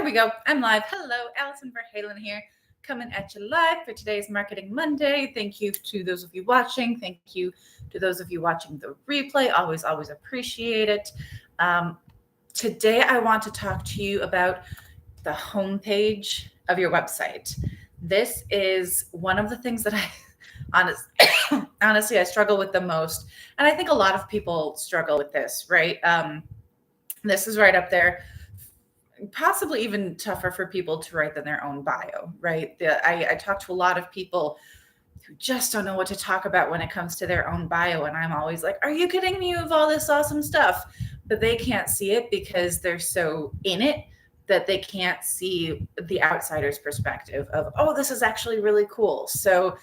There we go. I'm live. Hello, Allison Verhalen here, coming at you live for today's Marketing Monday. Thank you to those of you watching. Thank you to those of you watching the replay. Always appreciate it. Today, I want to talk to you about the homepage of your website. This is one of the things that honestly, I struggle with the most. And I think a lot of people struggle with this, right? This is right up there. Possibly even tougher for people to write than their own bio, right? I talk to a lot of people who just don't know what to talk about when it comes to their own bio. And I'm always like, are you kidding me? You have all this awesome stuff, but they can't see it because they're so in it that they can't see the outsider's perspective of, oh, this is actually really cool. So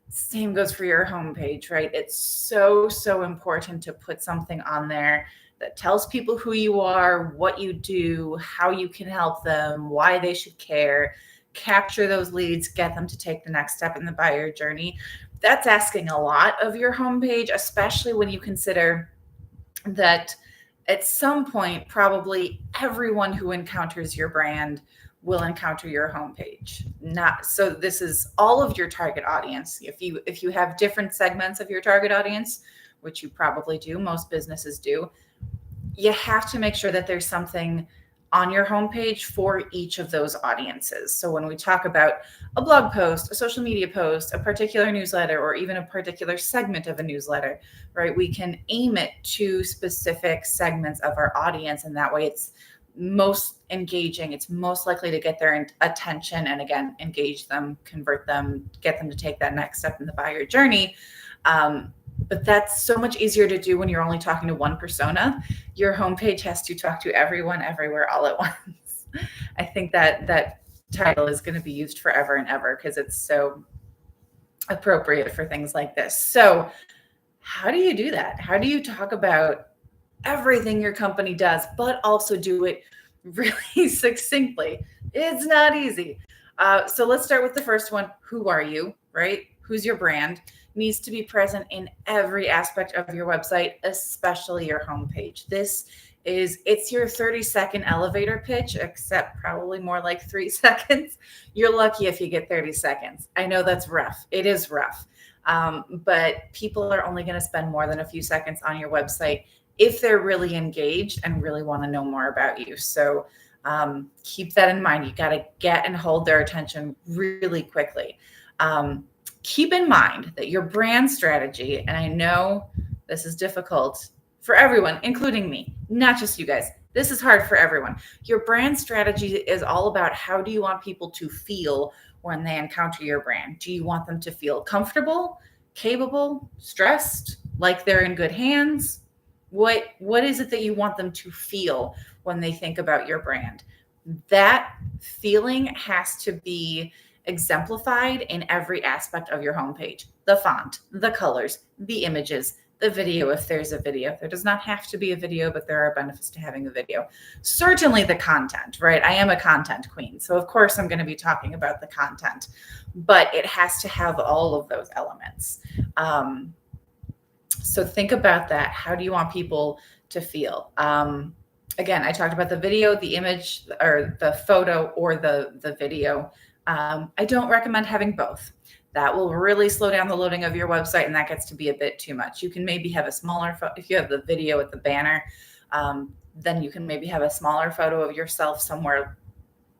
same goes for your homepage, right? It's so important to put something on there that tells people who you are, what you do, how you can help them, why they should care, capture those leads, get them to take the next step in the buyer journey. That's asking a lot of your homepage, especially when you consider that at some point, probably everyone who encounters your brand will encounter your homepage. So this is all of your target audience. If you have different segments of your target audience, which you probably do, most businesses do, you have to make sure that there's something on your homepage for each of those audiences. So when we talk about a blog post, a social media post, a particular newsletter, or even a particular segment of a newsletter, right, we can aim it to specific segments of our audience. And that way it's most engaging. It's most likely to get their attention and, again, engage them, convert them, get them to take that next step in the buyer journey. But that's so much easier to do when you're only talking to one persona. Your homepage has to talk to everyone, everywhere, all at once. I think that title is going to be used forever and ever because it's so appropriate for things like this. So how do you do that? How do you talk about everything your company does, but also do it really succinctly? It's not easy. So let's start with the first one. Who are you, right? Who's your brand? Needs to be present in every aspect of your website, especially your homepage. It's your 30-second elevator pitch, except probably more like 3 seconds. You're lucky if you get 30 seconds. I know that's rough. It is rough. But people are only going to spend more than a few seconds on your website if they're really engaged and really want to know more about you. So keep that in mind. You got to get and hold their attention really quickly. Keep in mind that your brand strategy, and I know this is difficult for everyone, including me, not just you guys. This is hard for everyone. Your brand strategy is all about how do you want people to feel when they encounter your brand? Do you want them to feel comfortable, capable, stressed, like they're in good hands? What is it that you want them to feel when they think about your brand? That feeling has to be exemplified in every aspect of your homepage. The font, the colors, the images, the video if there's a video. There does not have to be a video, but there are benefits to having a video. Certainly the content, right? I am a content queen, so of course I'm going to be talking about the content, but it has to have all of those elements. So think about that. How do you want people to feel? Again, I talked about the video, the image, or the photo, or the video. I don't recommend having both. That will really slow down the loading of your website, and that gets to be a bit too much. You can maybe have a smaller if you have the video with the banner, then you can maybe have a smaller photo of yourself somewhere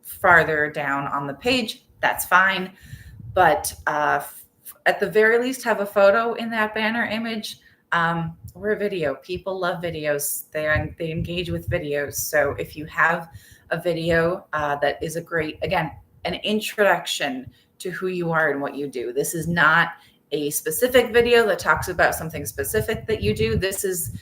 farther down on the page. That's fine. But at the very least, have a photo in that banner image or a video. People love videos. They engage with videos. So if you have a video that is a great, again, an introduction to who you are and what you do. This is not a specific video that talks about something specific that you do. This is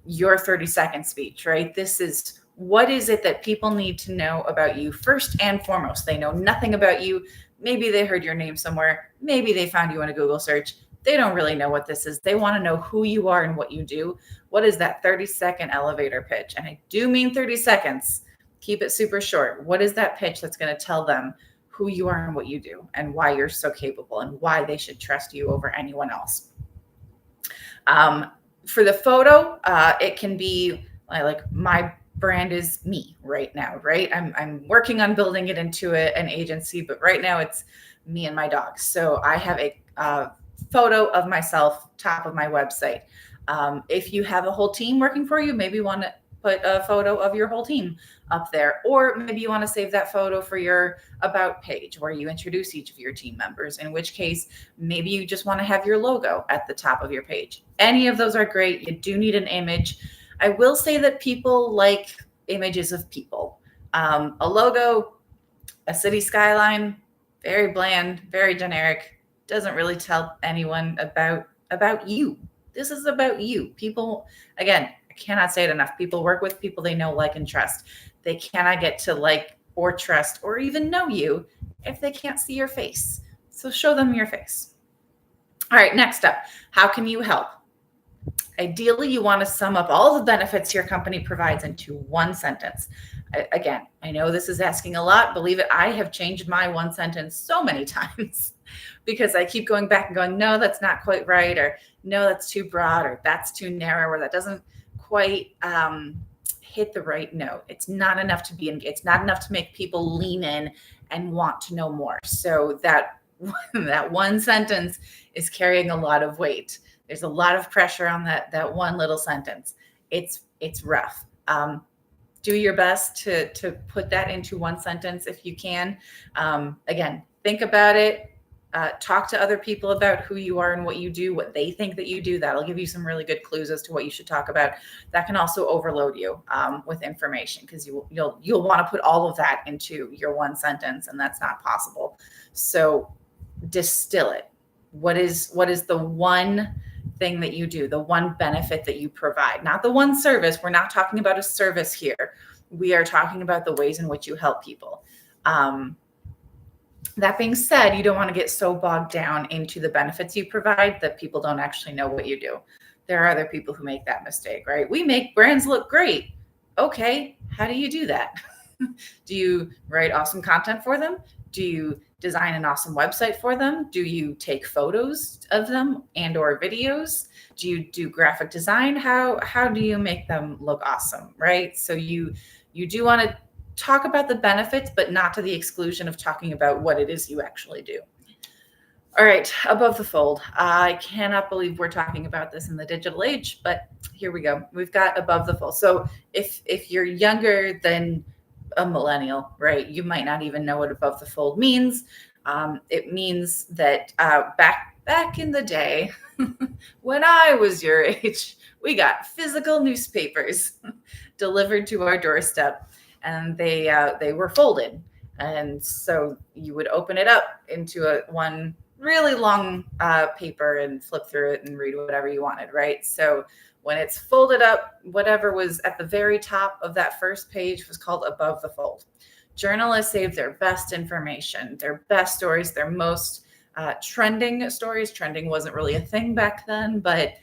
your 30-second speech, right? This is what is it that people need to know about you first and foremost. They know nothing about you. Maybe they heard your name somewhere. Maybe they found you in a Google search. They don't really know what this is. They want to know who you are and what you do. What is that 30-second elevator pitch? And I do mean 30 seconds. Keep it super short. What is that pitch that's going to tell them who you are and what you do and why you're so capable and why they should trust you over anyone else? For the photo, it can be like my brand is me right now, right? I'm working on building it into an agency, but right now it's me and my dog. So I have a photo of myself top of my website. If you have a whole team working for you, maybe you want to put a photo of your whole team up there, or maybe you want to save that photo for your about page where you introduce each of your team members, in which case maybe you just want to have your logo at the top of your page. Any of those are great. You do need an image. I will say that people like images of people. A logo, a city skyline, very bland, very generic, doesn't really tell anyone about you. This is about you. People, again, I cannot say it enough. People work with people they know, like, and trust. They cannot get to like or trust or even know you if they can't see your face. So show them your face. All right, next up, how can you help? Ideally, you want to sum up all the benefits your company provides into one sentence. Again, I know this is asking a lot. Believe it, I have changed my one sentence so many times because I keep going back and going, no, that's not quite right, or no, that's too broad, or that's too narrow, or that doesn't quite hit the right note. It's not enough to be engaged. It's not enough to make people lean in and want to know more. So that one sentence is carrying a lot of weight. There's a lot of pressure on that one little sentence. It's rough. Do your best to put that into one sentence if you can. Again, think about it. Talk to other people about who you are and what you do, what they think that you do. That'll give you some really good clues as to what you should talk about. That can also overload you with information, because you'll want to put all of that into your one sentence, and that's not possible. So distill it. What is the one thing that you do, the one benefit that you provide, not the one service. We're not talking about a service here. We are talking about the ways in which you help people. That being said, you don't want to get so bogged down into the benefits you provide that people don't actually know what you do. There are other people who make that mistake, right? We make brands look great. Okay, how do you do that? Do you write awesome content for them? Do you design an awesome website for them? Do you take photos of them and or videos? Do you do graphic design? How do you make them look awesome, right? So you do want to talk about the benefits, but not to the exclusion of talking about what it is you actually do. All right, above the fold. I cannot believe we're talking about this in the digital age, but here we go. We've got above the fold. So if you're younger than a millennial, right, you might not even know what above the fold means. It means that back in the day, when I was your age, we got physical newspapers delivered to our doorstep, and they were folded. And so you would open it up into one really long paper and flip through it and read whatever you wanted, right? So when it's folded up, whatever was at the very top of that first page was called above the fold. Journalists save their best information, their best stories, their most trending stories. Trending wasn't really a thing back then, but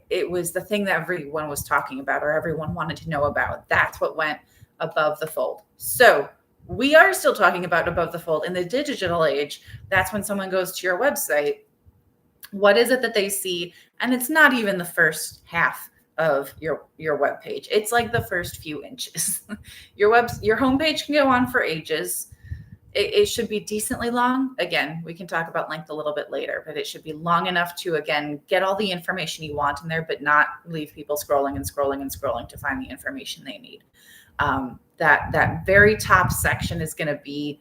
it was the thing that everyone was talking about or everyone wanted to know about. That's what went above the fold. So we are still talking about above the fold in the digital age. That's when someone goes to your website. What is it that they see? And it's not even the first half of your web page. It's like the first few inches. Your homepage can go on for ages. It should be decently long. Again, we can talk about length a little bit later, but it should be long enough to, again, get all the information you want in there, but not leave people scrolling and scrolling and scrolling to find the information they need. That very top section is going to be,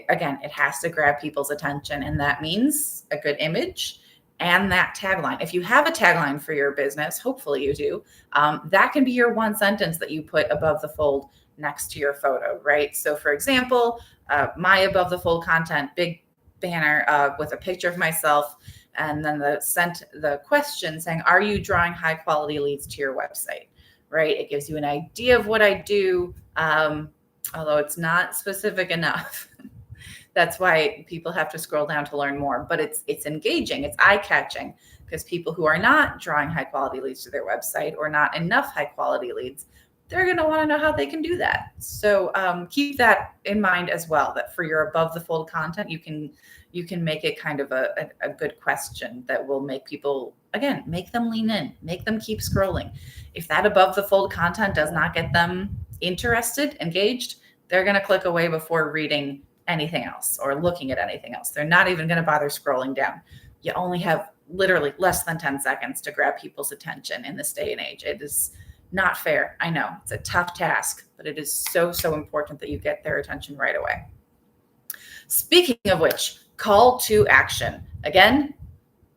again, it has to grab people's attention, and that means a good image and that tagline. If you have a tagline for your business, hopefully you do, that can be your one sentence that you put above the fold next to your photo, right? So for example, my above the fold content, big banner with a picture of myself, and then the question saying, are you drawing high quality leads to your website, right? It gives you an idea of what I do, although it's not specific enough. That's why people have to scroll down to learn more, but it's engaging, it's eye-catching, because people who are not drawing high quality leads to their website or not enough high quality leads, they're going to want to know how they can do that. So keep that in mind as well, that for your above the fold content, you can make it kind of a good question that will make people, again, make them lean in, make them keep scrolling. If that above the fold content does not get them interested, engaged, they're going to click away before reading anything else or looking at anything else. They're not even going to bother scrolling down. You only have literally less than 10 seconds to grab people's attention in this day and age. It is not fair. I know it's a tough task, but it is so, so important that you get their attention right away. Speaking of which, call to action. Again,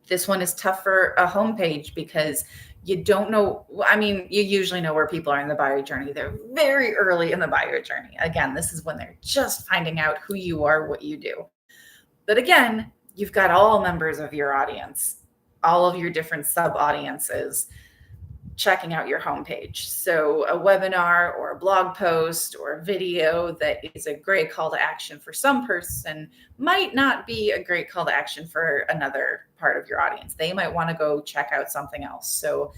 this one is tough for a homepage because you don't know. I mean, you usually know where people are in the buyer journey. They're very early in the buyer journey. Again, this is when they're just finding out who you are, what you do. But again, you've got all members of your audience, all of your different sub audiences checking out your homepage. So a webinar or a blog post or a video that is a great call to action for some person might not be a great call to action for another part of your audience. They might want to go check out something else. So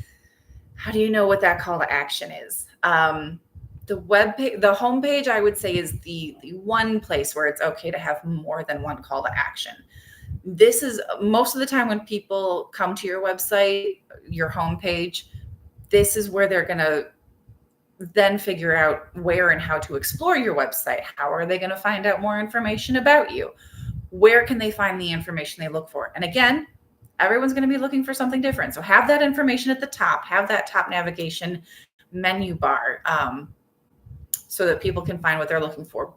how do you know what that call to action is? The homepage, I would say, is the one place where it's okay to have more than one call to action. This is most of the time when people come to your website, your homepage, this is where they're going to then figure out where and how to explore your website. How are they going to find out more information about you? Where can they find the information they look for? And again, everyone's going to be looking for something different. So have that information at the top, have that top navigation menu bar so that people can find what they're looking for.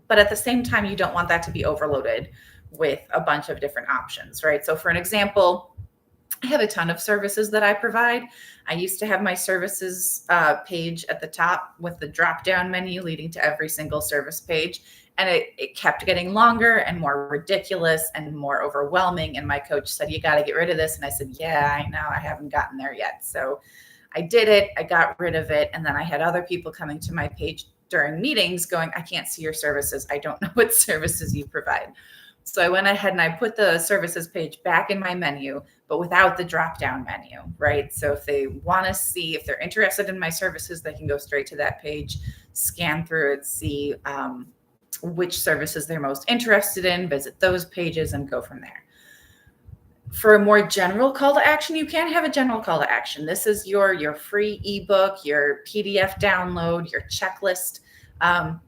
But at the same time, you don't want that to be overloaded with a bunch of different options, right? So for an example, I have a ton of services that I provide. I used to have my services page at the top with the drop-down menu leading to every single service page. And it kept getting longer and more ridiculous and more overwhelming. And my coach said, you got to get rid of this. And I said, yeah, I know, I haven't gotten there yet. So I did it. I got rid of it. And then I had other people coming to my page during meetings going, I can't see your services. I don't know what services you provide. So I went ahead and I put the services page back in my menu, but without the drop-down menu, right? So if they want to see, if they're interested in my services, they can go straight to that page, scan through it, see which services they're most interested in, visit those pages, and go from there. For a more general call to action, you can have a general call to action. This is your free ebook, your PDF download, your checklist,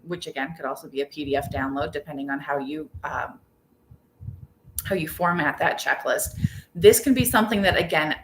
which again could also be a PDF download depending on how you format that checklist. This can be something that, again,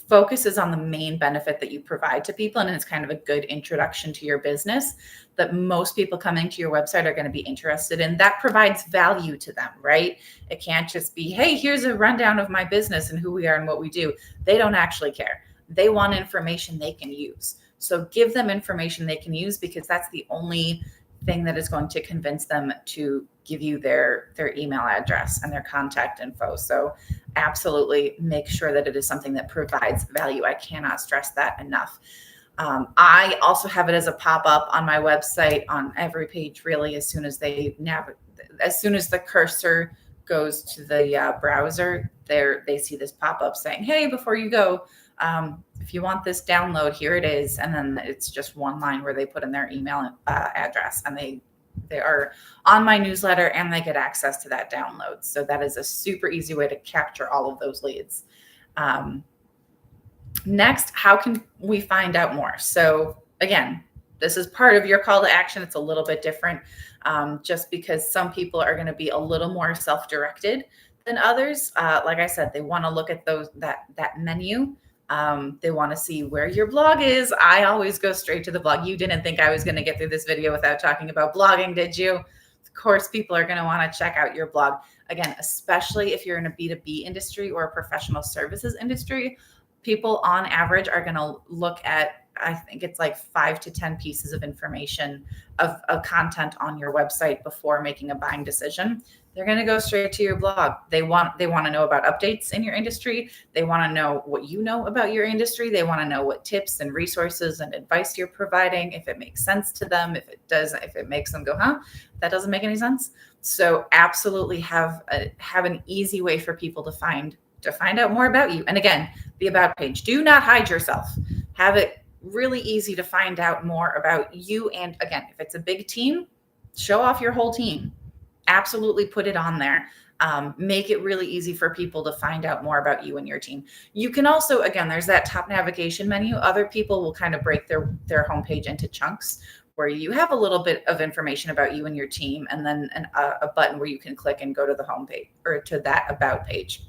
focuses on the main benefit that you provide to people. And it's kind of a good introduction to your business that most people coming to your website are going to be interested in. That provides value to them, right? It can't just be, hey, here's a rundown of my business and who we are and what we do. They don't actually care. They want information they can use. So give them information they can use, because that's the only thing that is going to convince them to give you their email address and their contact info. So absolutely make sure that it is something that provides value. I cannot stress that enough. I also have it as a pop-up on my website on every page, really, as soon as the cursor goes to the browser, they see this pop-up saying, hey, before you go, if you want this download, here it is. And then it's just one line where they put in their email address, and they are on my newsletter and they get access to that download. So that is a super easy way to capture all of those leads. Next, how can we find out more? So again, this is part of your call to action. It's a little bit different just because some people are going to be a little more self-directed than others. Like I said, they want to look at that menu. They want to see where your blog is. I always go straight to the blog. You didn't think I was going to get through this video without talking about blogging, did you? Of course, people are going to want to check out your blog. Again, especially if you're in a B2B industry or a professional services industry, people on average are going to look at, I think it's like 5 to 10 pieces of information of content on your website before making a buying decision. They're going to go straight to your blog. They want to know about updates in your industry. They want to know what you know about your industry. They want to know what tips and resources and advice you're providing, if it makes sense to them, if it makes them go, huh, that doesn't make any sense. So absolutely have an easy way for people to find out more about you. And again, the about page, do not hide yourself. Have it really easy to find out more about you. And again, if it's a big team, show off your whole team. Absolutely put it on there. Make it really easy for people to find out more about you and your team. You can also, again, there's that top navigation menu. Other people will kind of break their homepage into chunks where you have a little bit of information about you and your team, and then a button where you can click and go to the homepage or to that about page.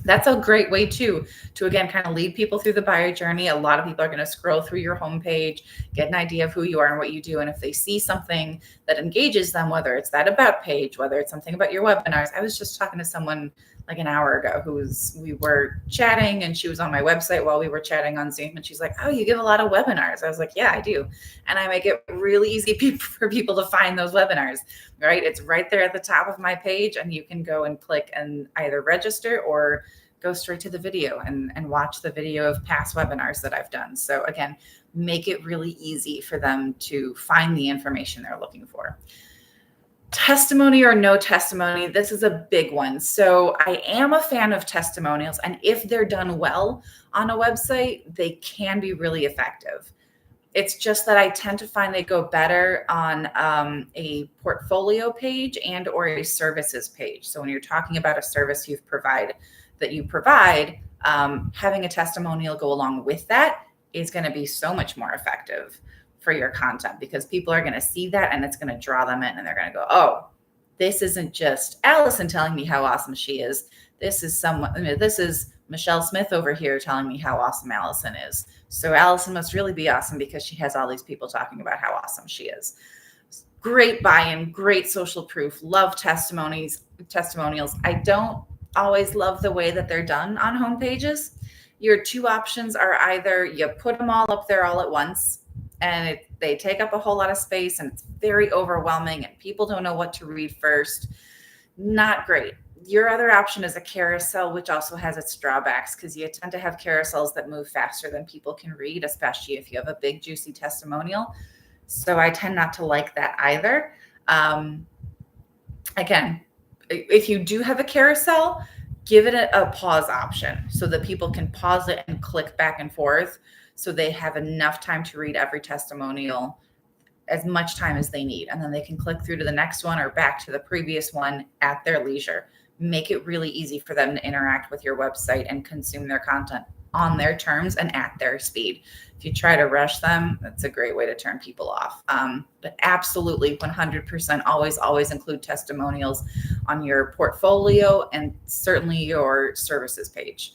That's a great way to again, kind of lead people through the buyer journey. A lot of people are going to scroll through your homepage, get an idea of who you are and what you do. And if they see something that engages them, whether it's that about page, whether it's something about your webinars. I was just talking to someone like an hour ago we were chatting, and she was on my website while we were chatting on Zoom, and she's like, "Oh, you give a lot of webinars." I was like, "Yeah, I do." And I make it really easy for people to find those webinars, right? It's right there at the top of my page, and you can go and click and either register or go straight to the video and watch the video of past webinars that I've done. So again, make it really easy for them to find the information they're looking for. Testimony or no testimony, this is a big one. So I am a fan of testimonials, and if they're done well on a website, they can be really effective. It's just that I tend to find they go better on a portfolio page and or a services page. So when you're talking about a service you provide, having a testimonial go along with that is going to be so much more effective for your content, because people are going to see that and it's going to draw them in, and they're going to go, "Oh, this isn't just Allison telling me how awesome she is. This is Michelle Smith over here telling me how awesome Allison is. So Allison must really be awesome because she has all these people talking about how awesome she is." Great buy-in, great social proof, love testimonials. I don't always love the way that they're done on homepages. Your two options are either you put them all up there all at once, and they take up a whole lot of space, and it's very overwhelming, and people don't know what to read first. Not great. Your other option is a carousel, which also has its drawbacks, because you tend to have carousels that move faster than people can read, especially if you have a big, juicy testimonial. So I tend not to like that either. Again, if you do have a carousel, give it a pause option so that people can pause it and click back and forth, so they have enough time to read every testimonial, as much time as they need. And then they can click through to the next one or back to the previous one at their leisure. Make it really easy for them to interact with your website and consume their content on their terms and at their speed. If you try to rush them, that's a great way to turn people off. But absolutely 100% always include testimonials on your portfolio and certainly your services page.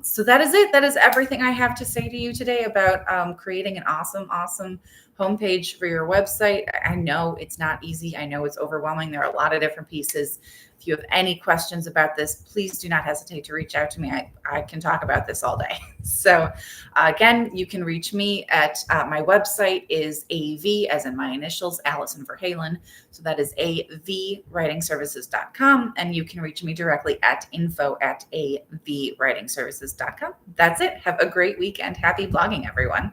So that is it. That is everything I have to say to you today about creating an awesome homepage for your website. I know it's not easy. I know it's overwhelming. There are a lot of different pieces. If you have any questions about this, please do not hesitate to reach out to me. I can talk about this all day. So again, you can reach me at my website is AV, as in my initials, Allison Verhalen. So that is avwritingservices.com. And you can reach me directly at info@avwritingservices.com. That's it. Have a great weekend. Happy blogging, everyone.